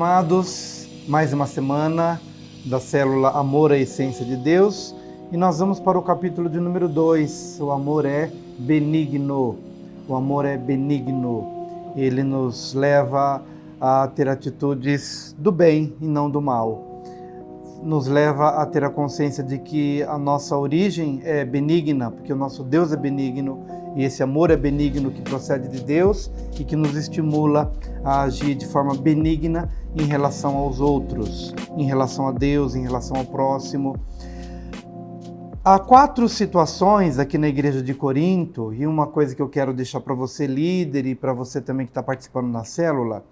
amados, mais uma semana da célula Amor, a Essência de Deus, e nós vamos para o capítulo de número 2, o amor é benigno. O amor é benigno, ele nos leva a ter atitudes do bem e não do mal. Nos leva a ter a consciência de que a nossa origem é benigna, porque o nosso Deus é benigno, e esse amor é benigno que procede de Deus e que nos estimula a agir de forma benigna em relação aos outros, em relação a Deus, em relação ao próximo. Há 4 situações aqui na igreja de Corinto, e uma coisa que eu quero deixar para você, líder, e para você também que está participando na célula,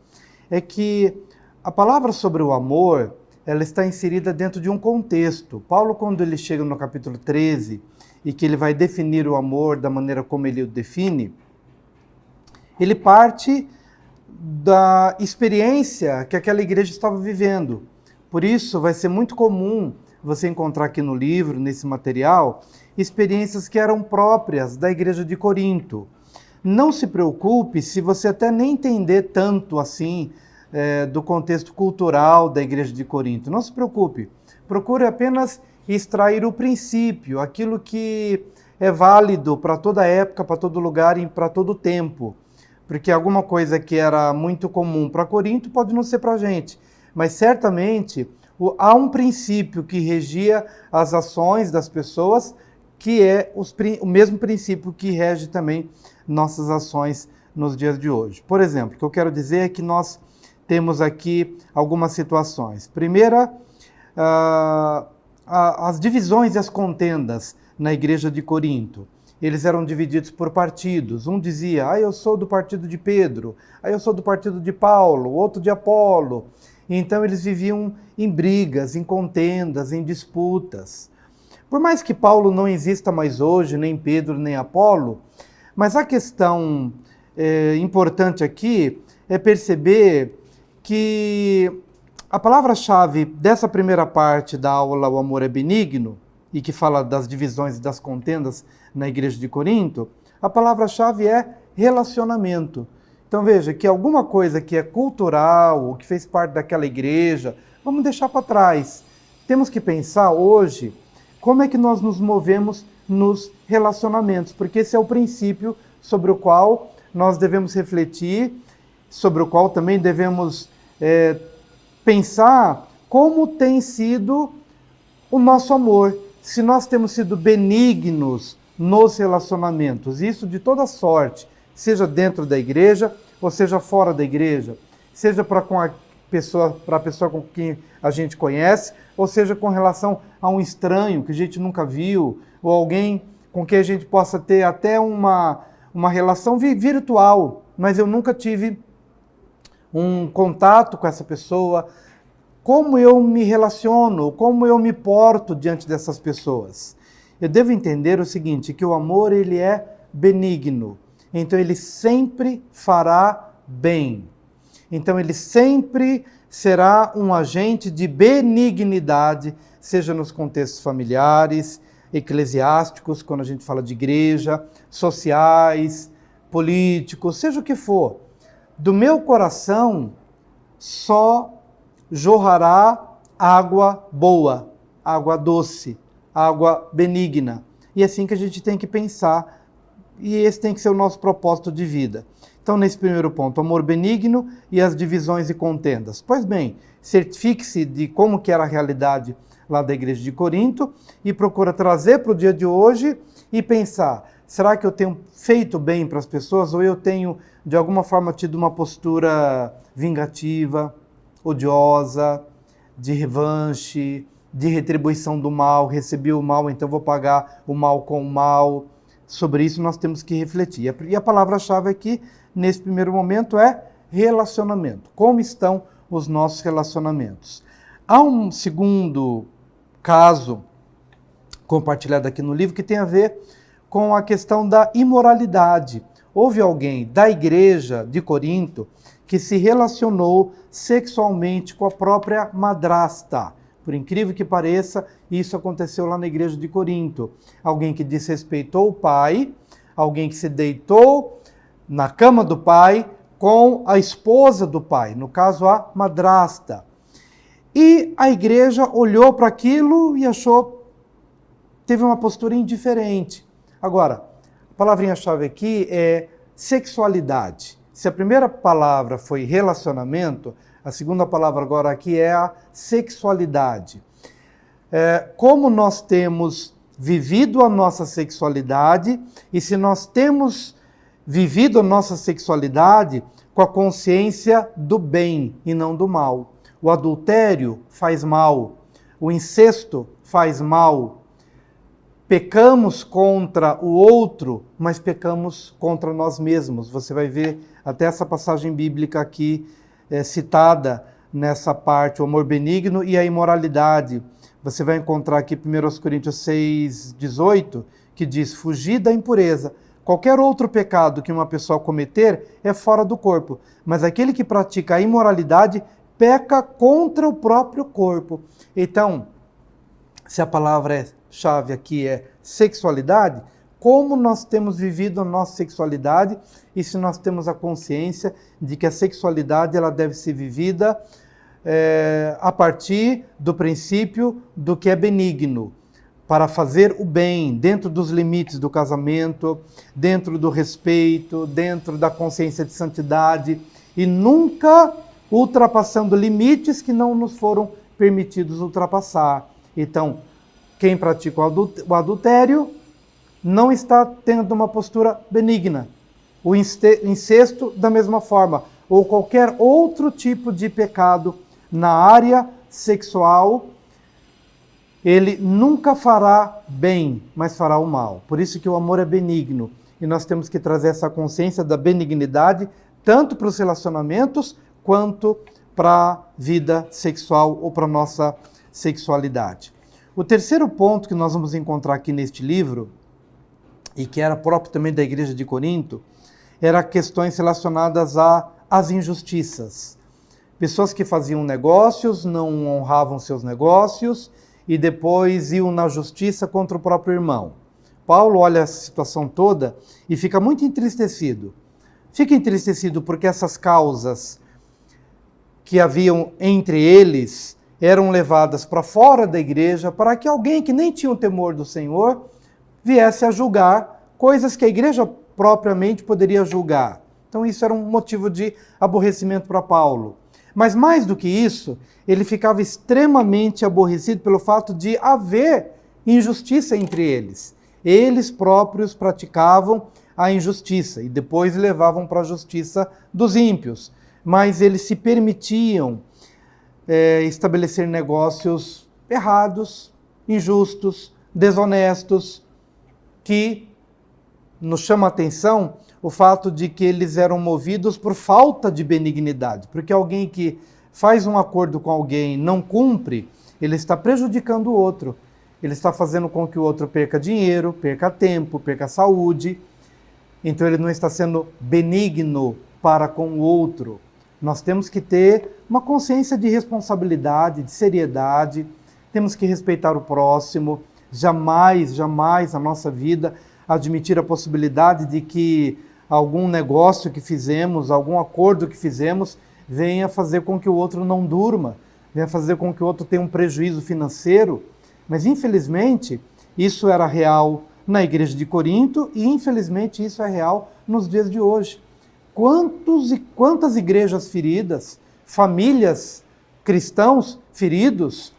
é que a palavra sobre o amor, ela está inserida dentro de um contexto. Paulo, quando ele chega no capítulo 13, e que ele vai definir o amor da maneira como ele o define, ele parte da experiência que aquela igreja estava vivendo. Por isso, vai ser muito comum você encontrar aqui no livro, nesse material, experiências que eram próprias da igreja de Corinto. Não se preocupe se você até nem entender tanto assim do contexto cultural da igreja de Corinto. Não se preocupe. Procure apenas extrair o princípio, aquilo que é válido para toda época, para todo lugar e para todo tempo. Porque alguma coisa que era muito comum para Corinto pode não ser para a gente. Mas certamente há um princípio que regia as ações das pessoas, que é o mesmo princípio que rege também nossas ações nos dias de hoje. Por exemplo, o que eu quero dizer é que nós temos aqui algumas situações. Primeira, as divisões e as contendas na igreja de Corinto. Eles eram divididos por partidos. Um dizia, eu sou do partido de Pedro, eu sou do partido de Paulo, outro de Apolo. Então eles viviam em brigas, em contendas, em disputas. Por mais que Paulo não exista mais hoje, nem Pedro, nem Apolo, mas a questão importante aqui é perceber que a palavra-chave dessa primeira parte da aula, o amor é benigno, e que fala das divisões e das contendas na igreja de Corinto, a palavra-chave é relacionamento. Então veja que alguma coisa que é cultural, ou que fez parte daquela igreja, vamos deixar para trás. Temos que pensar hoje como é que nós nos movemos nos relacionamentos, porque esse é o princípio sobre o qual nós devemos refletir, sobre o qual também devemos pensar como tem sido o nosso amor, se nós temos sido benignos nos relacionamentos, isso de toda sorte, seja dentro da igreja ou seja fora da igreja, seja para a pessoa com quem a gente conhece, ou seja com relação a um estranho que a gente nunca viu, ou alguém com quem a gente possa ter até uma relação virtual, mas eu nunca tive um contato com essa pessoa. Como eu me relaciono, como eu me porto diante dessas pessoas? Eu devo entender o seguinte, que o amor ele é benigno, então ele sempre fará bem. Então ele sempre será um agente de benignidade, seja nos contextos familiares, eclesiásticos, quando a gente fala de igreja, sociais, políticos, seja o que for. Do meu coração só jorrará água boa, água doce, água benigna. E é assim que a gente tem que pensar, e esse tem que ser o nosso propósito de vida. Então, nesse primeiro ponto, amor benigno e as divisões e contendas. Pois bem, certifique-se de como que era a realidade lá da igreja de Corinto e procura trazer para o dia de hoje e pensar, será que eu tenho feito bem para as pessoas ou eu tenho, de alguma forma, tido uma postura vingativa, odiosa, de revanche, de retribuição do mal, recebi o mal, então vou pagar o mal com o mal. Sobre isso nós temos que refletir. E a palavra-chave aqui, nesse primeiro momento, é relacionamento. Como estão os nossos relacionamentos? Há um segundo caso compartilhado aqui no livro que tem a ver com a questão da imoralidade. Houve alguém da igreja de Corinto que se relacionou sexualmente com a própria madrasta. Por incrível que pareça, isso aconteceu lá na igreja de Corinto. Alguém que desrespeitou o pai, alguém que se deitou na cama do pai com a esposa do pai, no caso a madrasta. E a igreja olhou para aquilo e teve uma postura indiferente. Agora, a palavrinha-chave aqui é sexualidade. Se a primeira palavra foi relacionamento, a segunda palavra agora aqui é a sexualidade. Como nós temos vivido a nossa sexualidade e se nós temos vivido a nossa sexualidade com a consciência do bem e não do mal. O adultério faz mal, o incesto faz mal. Pecamos contra o outro, mas pecamos contra nós mesmos. Você vai ver até essa passagem bíblica aqui citada nessa parte, o amor benigno e a imoralidade. Você vai encontrar aqui 1 Coríntios 6:18, que diz, fugir da impureza. Qualquer outro pecado que uma pessoa cometer é fora do corpo, mas aquele que pratica a imoralidade peca contra o próprio corpo. Então, se a palavra-chave aqui é sexualidade, como nós temos vivido a nossa sexualidade e se nós temos a consciência de que a sexualidade ela deve ser vivida a partir do princípio do que é benigno, para fazer o bem dentro dos limites do casamento, dentro do respeito, dentro da consciência de santidade e nunca ultrapassando limites que não nos foram permitidos ultrapassar. Então, quem pratica o adultério não está tendo uma postura benigna. O incesto, da mesma forma, ou qualquer outro tipo de pecado na área sexual, ele nunca fará bem, mas fará o mal. Por isso que o amor é benigno. E nós temos que trazer essa consciência da benignidade, tanto para os relacionamentos, quanto para a vida sexual ou para a nossa sexualidade. O terceiro ponto que nós vamos encontrar aqui neste livro, e que era próprio também da igreja de Corinto, era questões relacionadas às injustiças. Pessoas que faziam negócios, não honravam seus negócios e depois iam na justiça contra o próprio irmão. Paulo olha essa situação toda e fica muito entristecido. Fica entristecido porque essas causas que haviam entre eles eram levadas para fora da igreja para que alguém que nem tinha o temor do Senhor viesse a julgar coisas que a igreja propriamente poderia julgar. Então isso era um motivo de aborrecimento para Paulo. Mas mais do que isso, ele ficava extremamente aborrecido pelo fato de haver injustiça entre eles. Eles próprios praticavam a injustiça e depois levavam para a justiça dos ímpios. Mas eles se permitiam estabelecer negócios errados, injustos, desonestos, que nos chama a atenção o fato de que eles eram movidos por falta de benignidade, porque alguém que faz um acordo com alguém e não cumpre, ele está prejudicando o outro, ele está fazendo com que o outro perca dinheiro, perca tempo, perca saúde, então ele não está sendo benigno para com o outro. Nós temos que ter uma consciência de responsabilidade, de seriedade, temos que respeitar o próximo, jamais a nossa vida admitir a possibilidade de que algum negócio que fizemos, algum acordo que fizemos, venha fazer com que o outro não durma, venha fazer com que o outro tenha um prejuízo financeiro. Mas, infelizmente, isso era real na igreja de Corinto e, infelizmente, isso é real nos dias de hoje. Quantas igrejas feridas, famílias cristãos feridos,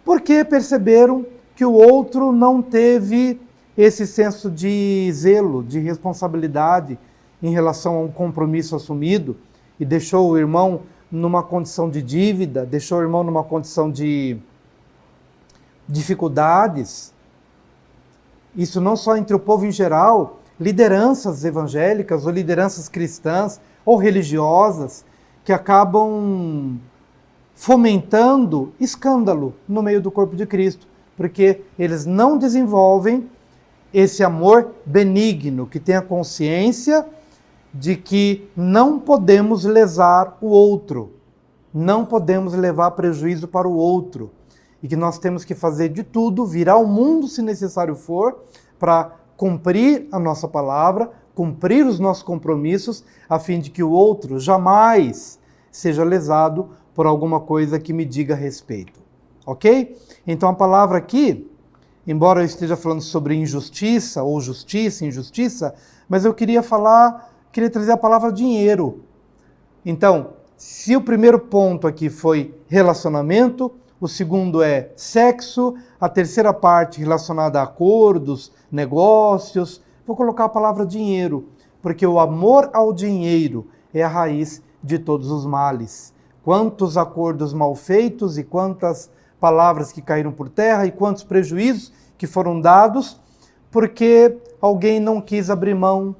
porque perceberam que o outro não teve esse senso de zelo, de responsabilidade em relação a um compromisso assumido e deixou o irmão numa condição de dívida, deixou o irmão numa condição de dificuldades. Isso não só entre o povo em geral, lideranças evangélicas ou lideranças cristãs ou religiosas que acabam fomentando escândalo no meio do corpo de Cristo, porque eles não desenvolvem esse amor benigno, que tem a consciência de que não podemos lesar o outro, não podemos levar prejuízo para o outro, e que nós temos que fazer de tudo, virar o mundo se necessário for, para cumprir a nossa palavra, cumprir os nossos compromissos, a fim de que o outro jamais seja lesado por alguma coisa que me diga respeito. Ok? Então a palavra aqui, embora eu esteja falando sobre injustiça, ou justiça, injustiça, mas eu queria trazer a palavra dinheiro. Então, se o primeiro ponto aqui foi relacionamento, o segundo é sexo, a terceira parte relacionada a acordos, negócios, vou colocar a palavra dinheiro, porque o amor ao dinheiro é a raiz de todos os males. Quantos acordos mal feitos e quantas palavras que caíram por terra e quantos prejuízos que foram dados porque alguém não quis abrir mão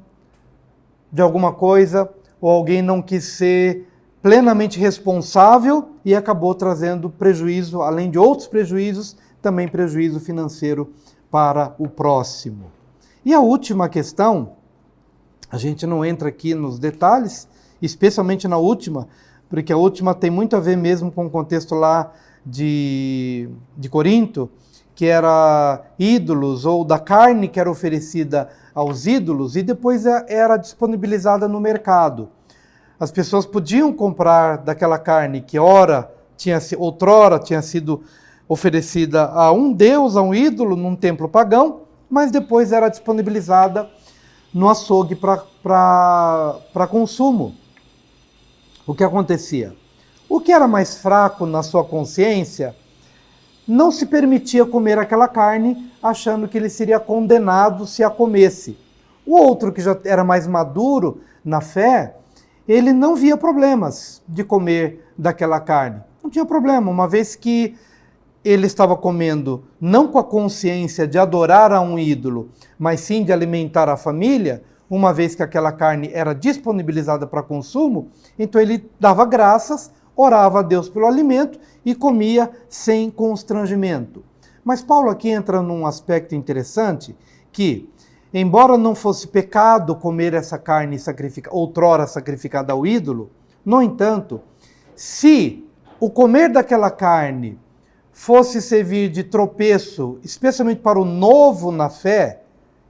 de alguma coisa ou alguém não quis ser plenamente responsável e acabou trazendo prejuízo, além de outros prejuízos, também prejuízo financeiro para o próximo. E a última questão, a gente não entra aqui nos detalhes, especialmente na última, porque a última tem muito a ver mesmo com o contexto lá de Corinto, que era ídolos, ou da carne que era oferecida aos ídolos, e depois era disponibilizada no mercado. As pessoas podiam comprar daquela carne que outrora tinha sido oferecida a um deus, a um ídolo, num templo pagão, mas depois era disponibilizada no açougue para consumo. O que acontecia? O que era mais fraco na sua consciência não se permitia comer aquela carne, achando que ele seria condenado se a comesse. O outro, que já era mais maduro na fé, ele não via problemas de comer daquela carne. Não tinha problema, uma vez que ele estava comendo não com a consciência de adorar a um ídolo, mas sim de alimentar a família, uma vez que aquela carne era disponibilizada para consumo, então ele dava graças, orava a Deus pelo alimento e comia sem constrangimento. Mas Paulo aqui entra num aspecto interessante que, embora não fosse pecado comer essa carne outrora sacrificada ao ídolo, no entanto, se o comer daquela carne fosse servir de tropeço, especialmente para o novo na fé,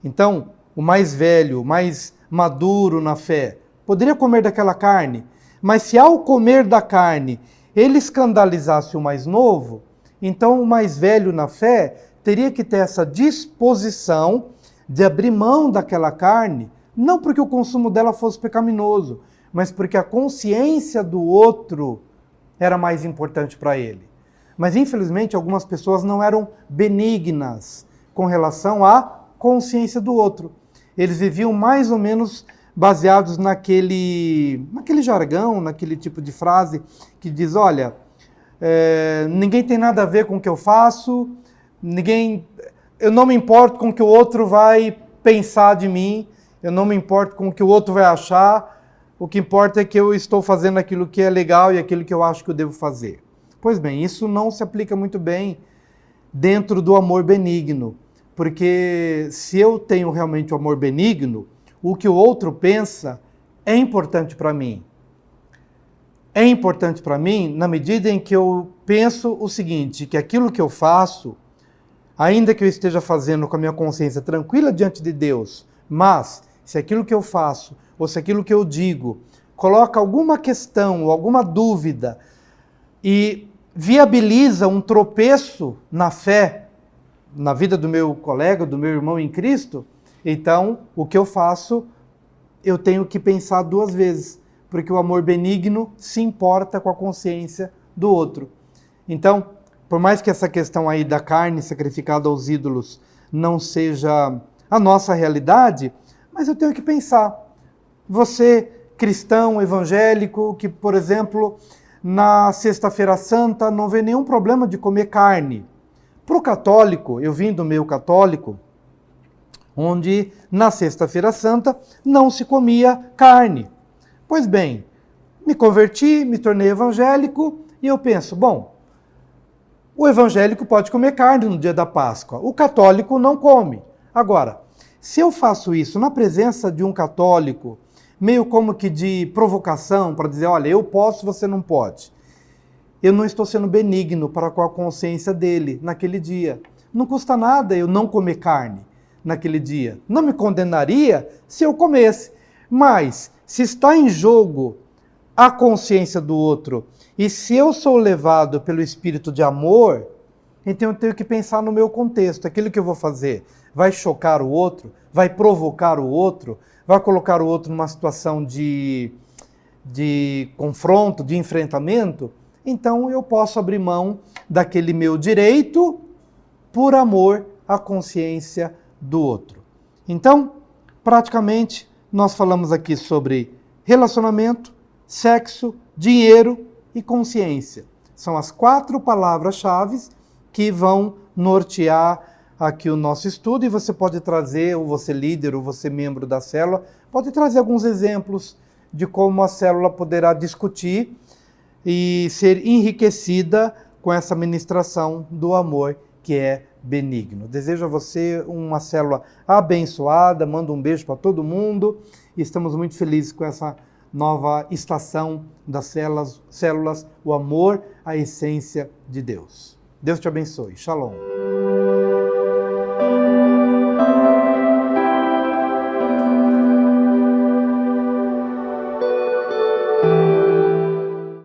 então o mais velho, o mais maduro na fé, poderia comer daquela carne, mas se ao comer da carne ele escandalizasse o mais novo, então o mais velho na fé teria que ter essa disposição de abrir mão daquela carne, não porque o consumo dela fosse pecaminoso, mas porque a consciência do outro era mais importante para ele. Mas infelizmente algumas pessoas não eram benignas com relação à consciência do outro. Eles viviam mais ou menos baseados naquele jargão, naquele tipo de frase que diz, olha, ninguém tem nada a ver com o que eu faço, eu não me importo com o que o outro vai pensar de mim, eu não me importo com o que o outro vai achar, o que importa é que eu estou fazendo aquilo que é legal e aquilo que eu acho que eu devo fazer. Pois bem, isso não se aplica muito bem dentro do amor benigno, porque se eu tenho realmente o amor benigno, o que o outro pensa é importante para mim. É importante para mim na medida em que eu penso o seguinte, que aquilo que eu faço, ainda que eu esteja fazendo com a minha consciência tranquila diante de Deus, mas se aquilo que eu faço, ou se aquilo que eu digo, coloca alguma questão ou alguma dúvida e viabiliza um tropeço na fé, na vida do meu colega, do meu irmão em Cristo, então o que eu faço, eu tenho que pensar duas vezes, porque o amor benigno se importa com a consciência do outro. Então, por mais que essa questão aí da carne sacrificada aos ídolos não seja a nossa realidade, mas eu tenho que pensar. Você, cristão, evangélico, que, por exemplo, na Sexta-feira Santa não vê nenhum problema de comer carne. Para o católico, eu vim do meio católico, onde na Sexta-feira Santa não se comia carne. Pois bem, me converti, me tornei evangélico e eu penso, bom, o evangélico pode comer carne no dia da Páscoa, o católico não come. Agora, se eu faço isso na presença de um católico, meio como que de provocação, para dizer, olha, eu posso, você não pode, eu não estou sendo benigno para com a consciência dele naquele dia. Não custa nada eu não comer carne. naquele dia. Não me condenaria se eu comesse. Mas, se está em jogo a consciência do outro, e se eu sou levado pelo espírito de amor, então eu tenho que pensar no meu contexto. Aquilo que eu vou fazer vai chocar o outro, vai provocar o outro, vai colocar o outro numa situação de confronto, de enfrentamento. Então eu posso abrir mão daquele meu direito por amor à consciência do outro. Então, praticamente, nós falamos aqui sobre relacionamento, sexo, dinheiro e consciência. São as 4 palavras-chave que vão nortear aqui o nosso estudo, e você pode trazer, ou você líder, ou você membro da célula, pode trazer alguns exemplos de como a célula poderá discutir e ser enriquecida com essa ministração do amor que é benigno. Desejo a você uma célula abençoada, mando um beijo para todo mundo e estamos muito felizes com essa nova estação das células, o amor, a essência de Deus. Deus te abençoe. Shalom.